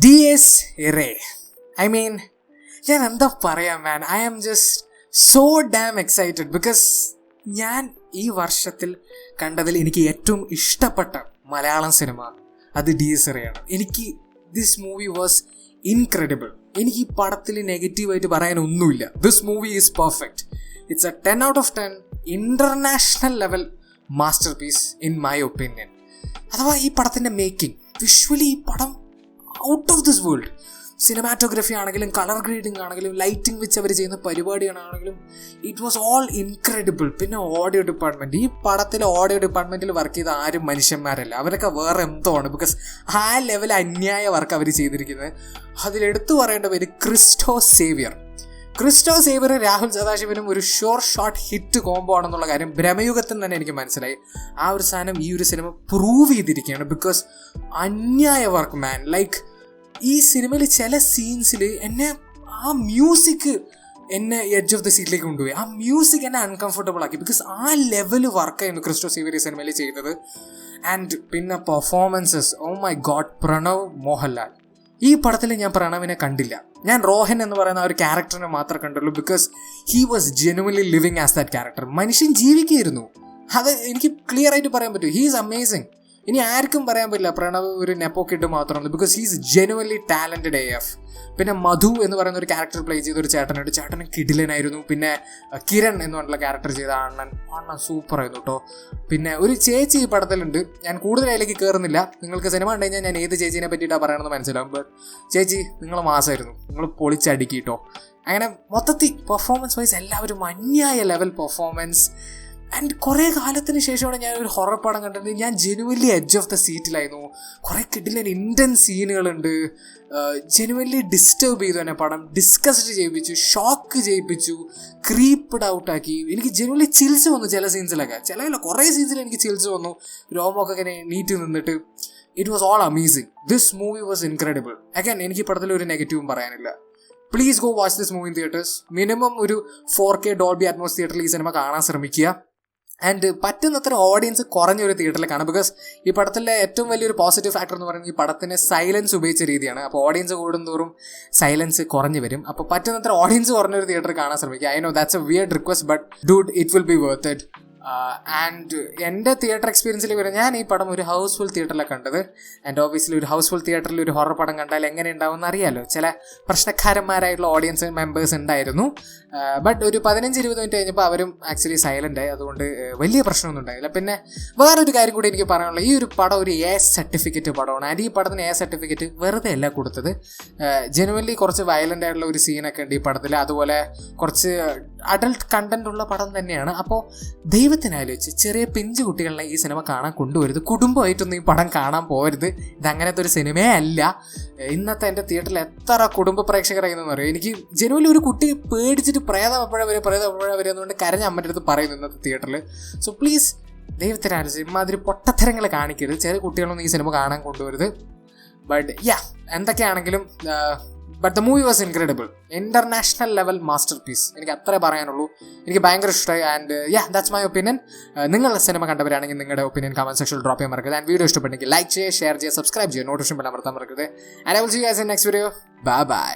DS Ray. I mean, ഞാൻ എന്താ പറയാ man, I am just so damn excited because ഞാൻ ഈ വർഷത്തിൽ കണ്ടതിൽ എനിക്ക് ഏറ്റവും ഇഷ്ടപ്പെട്ട മലയാളം സിനിമ അത് DS Ray ആണ്. എനിക്ക് ദിസ് മൂവി വാസ് ഇൻക്രെഡിബിൾ. എനിക്ക് ഈ പടത്തിൽ നെഗറ്റീവായിട്ട് പറയാനൊന്നുമില്ല. This movie is perfect. It's A 10 out of 10 international level master piece in my opinion. അഥവാ ഈ പടത്തിൻ്റെ മേക്കിംഗ്, വിഷ്വലി ഈ പടം out of this world. Cinematography ആണെങ്കിലും കളർ ഗ്രേഡിംഗ് ആണെങ്കിലും ലൈറ്റിംഗ് വെച്ച് അവർ ചെയ്യുന്ന പരിപാടിയാണെങ്കിലും ഇറ്റ് വാസ് ഓൾ ഇൻക്രെഡിബിൾ. പിന്നെ ഓഡിയോ ഡിപ്പാർട്ട്മെൻറ്റ്, ഈ പടത്തിലെ ഓഡിയോ ഡിപ്പാർട്ട്മെൻറ്റിൽ വർക്ക് ചെയ്ത ആരും മനുഷ്യന്മാരല്ല, അവരൊക്കെ വേറെ എന്തോ ആണ്. ബിക്കോസ് ആ ലെവൽ അന്യായ വർക്ക് അവർ ചെയ്തിരിക്കുന്നത്. അതിലെടുത്തു പറയേണ്ട പേര് ക്രിസ്റ്റോ സേവിയർ. രാഹുൽ സദാശിവനും ഒരു ഷോട്ട് ഹിറ്റ് കോംബോ ആണെന്നുള്ള കാര്യം ഭ്രമയുഗത്തിൽ തന്നെ എനിക്ക് മനസ്സിലായി. ആ ഒരു സാധനം ഈ ഒരു സിനിമ പ്രൂവ് ചെയ്തിരിക്കുകയാണ്. ബിക്കോസ് അന്യായ വർക്ക് മാൻ. ലൈക്ക് ഈ സിനിമയിൽ ചില സീൻസിൽ എന്നെ ആ മ്യൂസിക് എന്നെ എഡ്ജ് ഓഫ് ദ സീറ്റിലേക്ക് കൊണ്ടുപോയി. ആ മ്യൂസിക് എന്നെ അൺകംഫർട്ടബിൾ ആക്കി. ബിക്കോസ് ആ ലെവൽ വർക്കായിരുന്നു ക്രിസ്റ്റോ സേവിയർ സിനിമയിൽ ചെയ്തത്. ആൻഡ് പിന്നെ performances, oh my god, Pranav Mohanlal. ഈ പടത്തിൽ ഞാൻ പ്രണവിനെ കണ്ടില്ല. ഞാൻ റോഹൻ എന്ന് പറയുന്ന ആ ഒരു ക്യാരക്ടറിനെ മാത്രമേ കണ്ടുള്ളൂ. Because he was genuinely living as that character. മനുഷ്യൻ ജീവിക്കുകയായിരുന്നു. അത് എനിക്ക് ക്ലിയർ ആയിട്ട് പറയാൻ പറ്റും. He is amazing. ഇനി ആർക്കും പറയാൻ പറ്റില്ല പ്രണവ് ഒരു നെപ്പോ കിഡ് മാത്രമാണ്. Because he is genuinely talented AF. പിന്നെ മധു എന്ന് പറയുന്ന ഒരു ക്യാരക്ടർ പ്ലേ ചെയ്ത ഒരു ചേട്ടനുണ്ട്. ചേട്ടന് കിടിലനായിരുന്നു. പിന്നെ കിരൺ എന്ന് പറഞ്ഞുള്ള ക്യാരക്ടർ ചെയ്ത അണ്ണൻ സൂപ്പറായിരുന്നു കേട്ടോ. പിന്നെ ഒരു ചേച്ചി ഈ പടത്തിലുണ്ട്. ഞാൻ കൂടുതൽ അതിലേക്ക് കയറുന്നില്ല. നിങ്ങൾക്ക് സിനിമ കണ്ടു കഴിഞ്ഞാൽ ഞാൻ ഏത് ചേച്ചീനെ പറ്റിയിട്ടാണ് പറയണമെന്ന് മനസ്സിലാവും. ബട്ട് ചേച്ചി, നിങ്ങൾ മാസമായിരുന്നു, നിങ്ങൾ പൊളിച്ചടുക്കി കേട്ടോ. അങ്ങനെ മൊത്തത്തിൽ പെർഫോമൻസ് വൈസ് എല്ലാവരും അന്യായ ലെവൽ പെർഫോമൻസ്. ആൻഡ് കുറേ കാലത്തിന് ശേഷമാണ് ഞാൻ ഒരു ഹൊറർ പടം കണ്ടിട്ട് ഞാൻ ജെനുവൻലി എഡ്ജ് ഓഫ് ദ സീറ്റിലായിരുന്നു. കുറേ കിടിലൻ ഇൻറ്റൻസ് സീനുകളുണ്ട്. ജെനുവൻലി ഡിസ്റ്റർബ് ചെയ്തു എന്നെ പടം. ഡിസ്കസ്ഡ് ചെയ്യിപ്പിച്ചു, ഷോക്ക് ചെയ്യിപ്പിച്ചു, ക്രീപ്ഡ് ഔട്ടാക്കി. എനിക്ക് ജെനുവൻലി ചിൽസ് വന്നു ചില സീൻസിലൊക്കെ. കുറേ സീൻസിൽ എനിക്ക് ചിൽസ് വന്നു. രോമൊക്കെ ഇങ്ങനെ നീറ്റ് നിന്നിട്ട് it was all amazing. This movie was incredible. Again എനിക്ക് ഈ പടത്തിൽ ഒരു നെഗറ്റീവും പറയാനില്ല. Please go watch this movie in theatres. Minimum ഒരു 4K ഡോൾബി അറ്റ്മോസ് തിയേറ്ററിൽ ഈ സിനിമ കാണാൻ ശ്രമിക്കുക. ആൻഡ് പറ്റുന്നത്ര ഓഡിയൻസ് കുറഞ്ഞൊരു തിയേറ്ററിൽ കാണാം. ബിക്കോസ് ഈ പടത്തിലെ ഏറ്റവും വലിയൊരു പോസിറ്റീവ് ഫാക്ടർ എന്ന് പറയുന്നത് ഈ പടത്തിന് സൈലൻസ് ഉപയോഗിച്ച രീതിയാണ്. അപ്പോൾ ഓഡിയൻസ് കൂടുന്തോറും സൈലൻസ് കുറഞ്ഞു വരും. അപ്പോൾ പറ്റുന്നത്ര ഓഡിയൻസ് കുറഞ്ഞൊരു തിയേറ്ററിൽ കാണാൻ ശ്രമിക്കുക. I know that's A weird request, but dude, it will be worth it. And എൻ്റെ തിയേറ്റർ എക്സ്പീരിയൻസിൽ വരെ ഞാൻ ഈ പടം ഒരു ഹൗസ്ഫുൾ തിയേറ്ററിലാണ് കണ്ടത്. ആൻഡ് ഓബിയസ്ലി ഒരു ഹൗസ്ഫുൾ തിയേറ്ററിൽ ഒരു ഹൊറർ പടം കണ്ടാൽ എങ്ങനെ ഉണ്ടാവുമെന്ന് അറിയാമല്ലോ. ചില പ്രശ്നക്കാരന്മാരായിട്ടുള്ള ഓഡിയൻസ് മെമ്പേഴ്സ് ഉണ്ടായിരുന്നു. ബട്ട് ഒരു 15-20 മിനിറ്റ് കഴിഞ്ഞപ്പോൾ അവരും ആക്ച്വലി സൈലൻ്റ് ആയി. അതുകൊണ്ട് വലിയ പ്രശ്നമൊന്നും ഉണ്ടായില്ല. പിന്നെ വേറൊരു കാര്യം കൂടി എനിക്ക് പറയാനുള്ളത്, ഈ ഒരു പടം ഒരു A സർട്ടിഫിക്കറ്റ് പടമാണ്. ആൻഡ് ഈ പടത്തിന് A സർട്ടിഫിക്കറ്റ് വെറുതെ അല്ല കൊടുത്തത്. ജെനുവൻലി കുറച്ച് വയലൻ്റ് ആയിട്ടുള്ള ഒരു സീനൊക്കെ ഉണ്ട് ഈ പടത്തിൽ. അതുപോലെ കുറച്ച് അഡൾട്ട് കണ്ടന്റ് ഉള്ള പടം തന്നെയാണ്. അപ്പോൾ ദൈവത്തിനാലോചിച്ച് ചെറിയ പിഞ്ചു കുട്ടികളെ ഈ സിനിമ കാണാൻ കൊണ്ടുവരുത്. കുടുംബമായിട്ടൊന്നും ഈ പടം കാണാൻ പോകരുത്. ഇതങ്ങനത്തെ ഒരു സിനിമയേ അല്ല. ഇന്നത്തെ എൻ്റെ തിയേറ്ററിൽ എത്ര കുടുംബ പ്രേക്ഷകരായിരുന്നു അറിയാം. എനിക്ക് ജനുവലി ഒരു കുട്ടി പേടിച്ചിട്ട് പ്രേതം എപ്പോഴാ വരെ എന്നുകൊണ്ട് കരഞ്ഞ അമ്മൻ്റെ അടുത്ത് പറയുന്നു ഇന്നത്തെ തിയേറ്ററിൽ. സോ പ്ലീസ് ദൈവത്തിനാലോചിച്ച് ഇമാതിരി പൊട്ടത്തരങ്ങൾ കാണിക്കരുത്. ചെറിയ കുട്ടികളൊന്നും ഈ സിനിമ കാണാൻ കൊണ്ടുവരുത്. ബട്ട് എന്തൊക്കെയാണെങ്കിലും but the movie was incredible. International level masterpiece. എനിക്ക് അത്രേ പറയാനുള്ളൂ. എനിക്ക് ഭയങ്കര ഇഷ്ടമായി. And that's my opinion. നിങ്ങൾ സിനിമ കണ്ടവരാണെങ്കിൽ നിങ്ങളുടെ ഒപ്പീനിയൻ കമന്റ് സെക്ഷനിൽ ഡ്രോപ്പ് ചെയ്യാൻ മറക്കരുത്. ആൻഡ് വീഡിയോ ഇഷ്ടപ്പെട്ടെങ്കിൽ ലൈക്ക് ചെയ്യുക, ഷെയർ ചെയ്യുക, സബ്സ്ക്രൈബ് ചെയ്യുക, നോട്ടിഫിക്കേഷൻ ബെൽ അമർത്താൻ മറക്കരുത്. And I will see you guys in next video. Bye by.